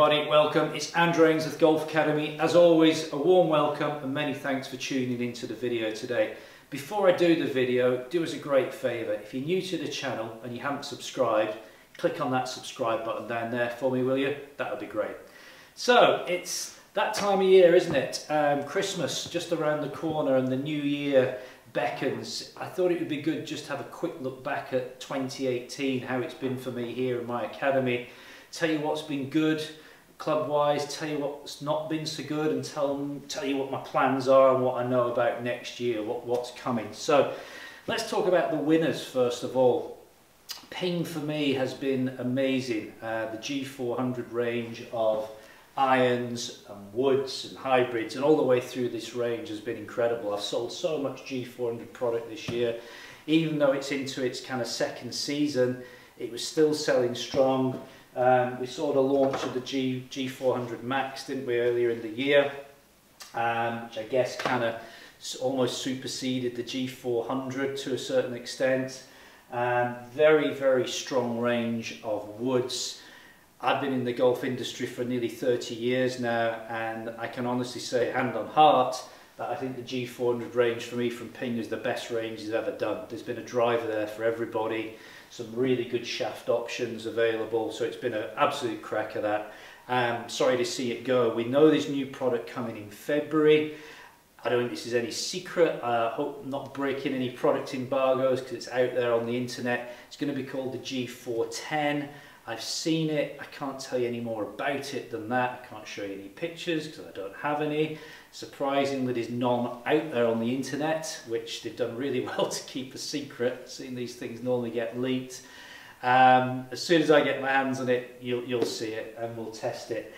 everybody, welcome. It's Andrew Ainsworth Golf Academy. As always, a warm welcome and many thanks for tuning into the video today. Before I do the video, do us a great favour. If you're new to the channel and you haven't subscribed, click on that subscribe button down there for me, will you? That would be great. So, it's that time of year, isn't it? Christmas just around the corner and the new year beckons. I thought it would be good just to have a quick look back at 2018, how it's been for me here in my academy. Tell you what's been good club-wise, tell you what's not been so good, and tell you what my plans are and what I know about next year, what's coming. So let's talk about the winners first of all. Ping for me has been amazing. The G400 range of irons and woods and hybrids and all the way through this range has been incredible. I've sold so much G400 product this year. Even though it's into its kind of second season, it was still selling strong. We saw the launch of the G400 Max, didn't we, earlier in the year, which I guess kind of almost superseded the G400 to a certain extent. Very, very strong range of woods. I've been in the golf industry for nearly 30 years now, and I can honestly say, hand on heart, that I think the G400 range for me from Ping is the best range he's ever done. There's been a driver there for everybody, some really good shaft options available, so it's been an absolute cracker that. Sorry to see it go. We know there's new product coming in February. I don't think this is any secret. I hope I'm not breaking any product embargoes because it's out there on the internet. It's going to be called the G410. I've seen it. I can't tell you any more about it than that. I can't show you any pictures because I don't have any. Surprisingly, there's none out there on the internet, which they've done really well to keep a secret, seeing these things normally get leaked. As soon as I get my hands on it, you'll see it and we'll test it.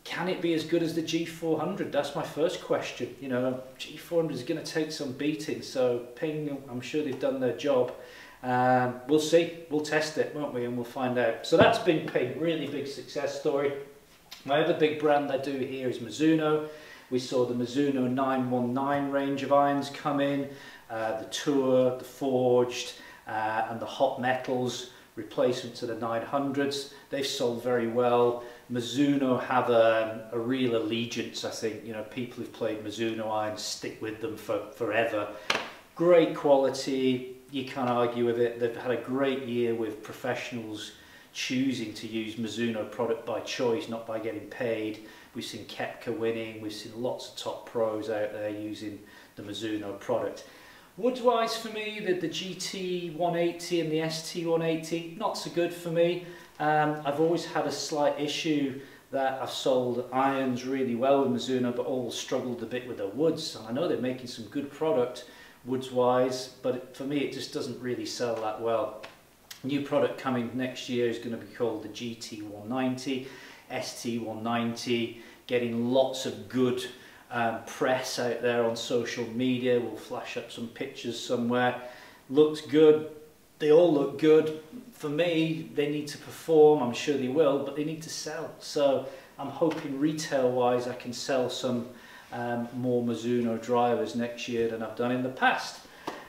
Can it be as good as the G400? That's my first question. You know, G400 is going to take some beating, so Ping, I'm sure they've done their job. We'll see, we'll test it, won't we, and we'll find out. So that's been Ping, really big success story. My other big brand I do here is Mizuno. We saw the Mizuno 919 range of irons come in, the Tour, the Forged, and the Hot Metals replacement to the 900s. They've sold very well. Mizuno have a real allegiance, I think. You know, people who've played Mizuno irons stick with them forever. Great quality, you can't argue with it. They've had a great year with professionals choosing to use Mizuno product by choice, not by getting paid. We've seen Koepka winning, we've seen lots of top pros out there using the Mizuno product. Woods-wise for me, the GT180 and the ST180, not so good for me. I've always had a slight issue that I've sold irons really well with Mizuno, but always struggled a bit with the woods. I know they're making some good product woods-wise, but for me it just doesn't really sell that well. New product coming next year is going to be called the GT190, ST190, getting lots of good press out there on social media. We'll flash up some pictures somewhere. Looks good. They all look good. For me, they need to perform. I'm sure they will, but they need to sell. So I'm hoping retail-wise I can sell some more Mizuno drivers next year than I've done in the past.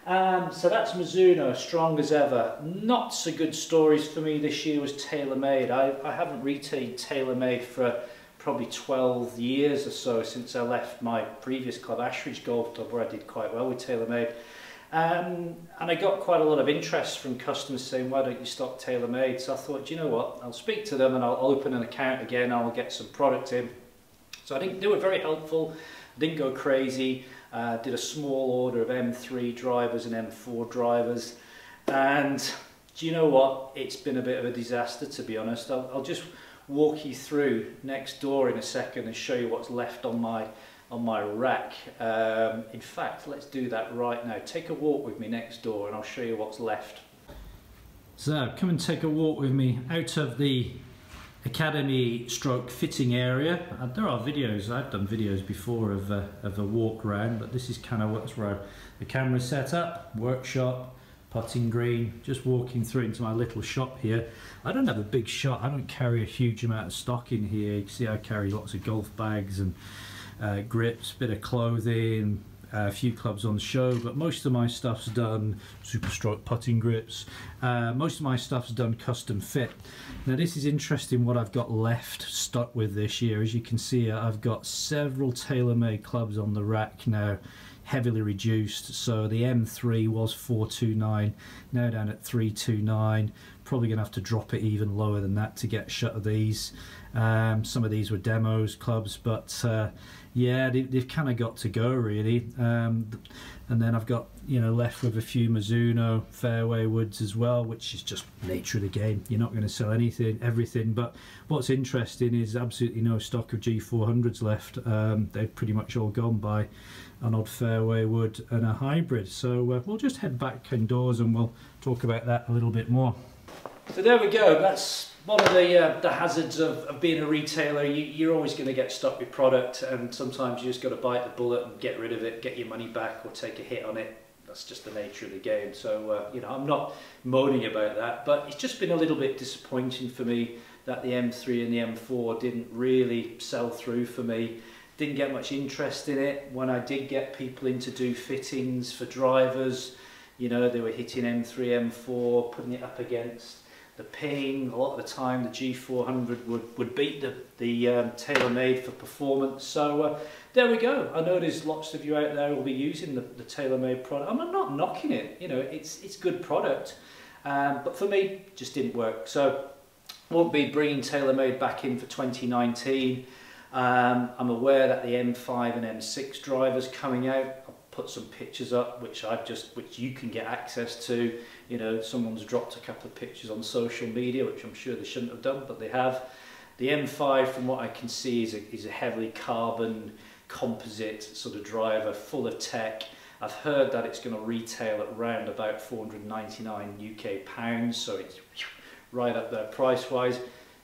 So that's Mizuno, strong as ever. Not so good stories for me this year was TaylorMade. I haven't retailed TaylorMade for probably 12 years or so since I left my previous club, Ashridge Golf Club, where I did quite well with TaylorMade. And I got quite a lot of interest from customers saying, why don't you stock TaylorMade? So I thought, do you know what, I'll speak to them and I'll open an account again, I'll get some product in. So I think they were very helpful, didn't go crazy. Did a small order of M3 drivers and M4 drivers, and do you know what, it's been a bit of a disaster, to be honest. I'll just walk you through next door in a second and show you what's left on my rack. In fact, let's do that right now. Take a walk with me next door and I'll show you what's left. So come and take a walk with me out of the academy stroke fitting area. There are videos, I've done videos before of a walk around, but this is kind of what's where the camera's set up, workshop, putting green, just walking through into my little shop here. I don't have a big shop, I don't carry a huge amount of stock in here. You can see I carry lots of golf bags and grips, bit of clothing, a few clubs on the show, but most of my stuff's done super stroke putting grips. Most of my stuff's done custom fit. Now this is interesting what I've got left stuck with this year. As you can see, I've got several tailor-made clubs on the rack now, heavily reduced. So the M3 was 429, now down at 329. Probably gonna have to drop it even lower than that to get shut of these. Some of these were demos clubs, but yeah, they've kind of got to go really. And then I've got, you know, left with a few Mizuno fairway woods as well, which is just nature of the game. You're not going to sell everything. But what's interesting is absolutely no stock of G400s left. They've pretty much all gone by an odd fairway wood and a hybrid. So we'll just head back indoors and we'll talk about that a little bit more. So there we go. That's one of the hazards of being a retailer. You're always going to get stuck with product, and sometimes you just got to bite the bullet and get rid of it, get your money back or take a hit on it. That's just the nature of the game. So you know, I'm not moaning about that, but it's just been a little bit disappointing for me that the M3 and the M4 didn't really sell through for me. Didn't get much interest in it. When I did get people in to do fittings for drivers, you know, they were hitting M3, M4, putting it up against the Ping. A lot of the time the G400 would beat the TaylorMade for performance. So there we go. I know there's lots of you out there who will be using the TaylorMade product. I'm not knocking it, you know, it's good product, but for me it just didn't work. So won't be bringing TaylorMade back in for 2019. I'm aware that the M5 and M6 drivers coming out. I'll put some pictures up which you can get access to. You know, someone's dropped a couple of pictures on social media, which I'm sure they shouldn't have done, but they have. The M5, from what I can see, is a heavily carbon composite sort of driver, full of tech. I've heard that it's going to retail at around about 499 UK pounds, so it's right up there price-wise.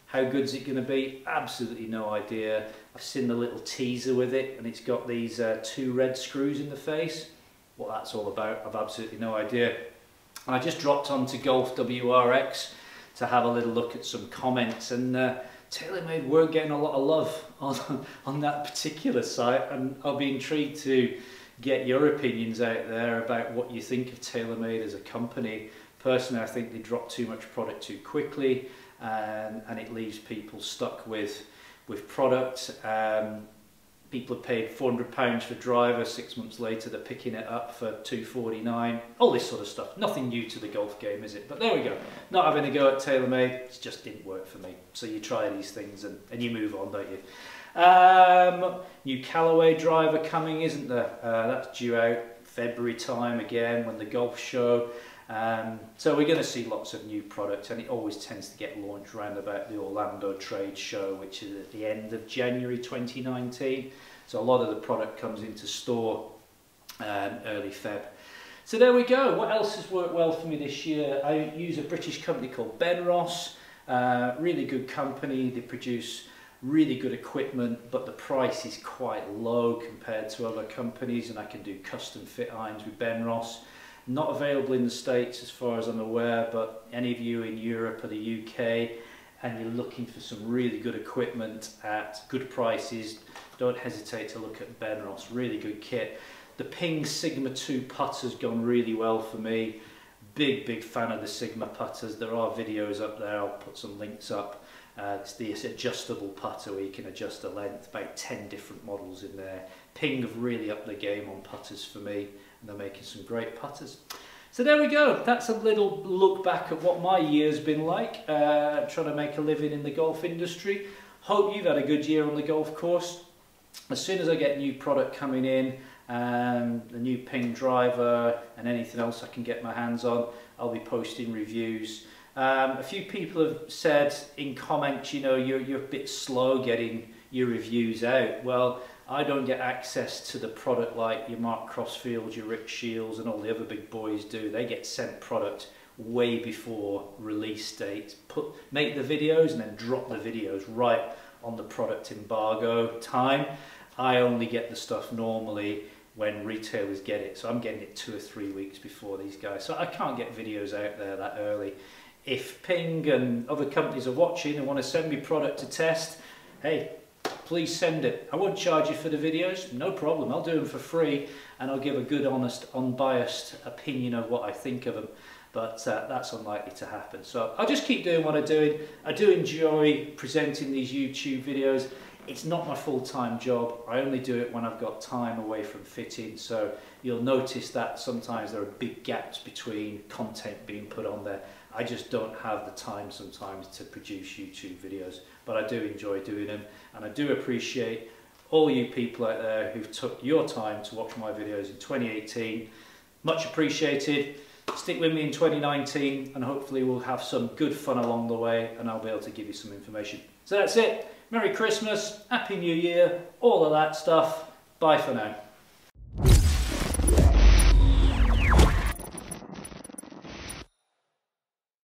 How good's it going to be? Absolutely no idea. I've seen the little teaser with it, and it's got these 2 red screws in the face. What that's all about, I've absolutely no idea. I just dropped onto Golf WRX to have a little look at some comments, and TaylorMade weren't getting a lot of love on that particular site, and I'll be intrigued to get your opinions out there about what you think of TaylorMade as a company. Personally, I think they drop too much product too quickly, and it leaves people stuck with product. People have paid £400 for driver, 6 months later they're picking it up for £249, all this sort of stuff. Nothing new to the golf game, is it? But there we go. Not having a go at TaylorMade, it just didn't work for me. So you try these things and you move on, don't you? New Callaway driver coming, isn't there? That's due out February time again, when the golf show. So we're going to see lots of new product, and it always tends to get launched around about the Orlando Trade Show, which is at the end of January 2019. So a lot of the product comes into store early Feb. So there we go. What else has worked well for me this year? I use a British company called Benros. Really good company. They produce really good equipment, but the price is quite low compared to other companies, and I can do custom fit irons with Benros. Not available in the States as far as I'm aware, but any of you in Europe or the UK and you're looking for some really good equipment at good prices, don't hesitate to look at Benros. Really good kit. The Ping Sigma 2 putter's gone really well for me. Big fan of the Sigma putters. There are videos up there, I'll put some links up. It's this adjustable putter where you can adjust the length, about 10 different models in there. Ping have really upped the game on putters for me, and they're making some great putters. So there we go. That's a little look back at what my year's been like, trying to make a living in the golf industry. Hope you've had a good year on the golf course. As soon as I get new product coming in, the new Ping driver and anything else I can get my hands on, I'll be posting reviews. A few people have said in comments, you know, you're a bit slow getting your reviews out. Well, I don't get access to the product like your Mark Crossfields, your Rick Shields and all the other big boys do. They get sent product way before release date. Make the videos and then drop the videos right on the product embargo time. I only get the stuff normally when retailers get it, so I'm getting it 2 or 3 weeks before these guys. So I can't get videos out there that early. If Ping and other companies are watching and want to send me product to test, hey, please send it. I won't charge you for the videos, no problem. I'll do them for free and I'll give a good, honest, unbiased opinion of what I think of them. But that's unlikely to happen. So I'll just keep doing what I'm doing. I do enjoy presenting these YouTube videos. It's not my full-time job. I only do it when I've got time away from fitting. So you'll notice that sometimes there are big gaps between content being put on there. I just don't have the time sometimes to produce YouTube videos, but I do enjoy doing them. And I do appreciate all you people out there who've took your time to watch my videos in 2018. Much appreciated. Stick with me in 2019 and hopefully we'll have some good fun along the way and I'll be able to give you some information. So that's it. Merry Christmas, Happy New Year, all of that stuff. Bye for now.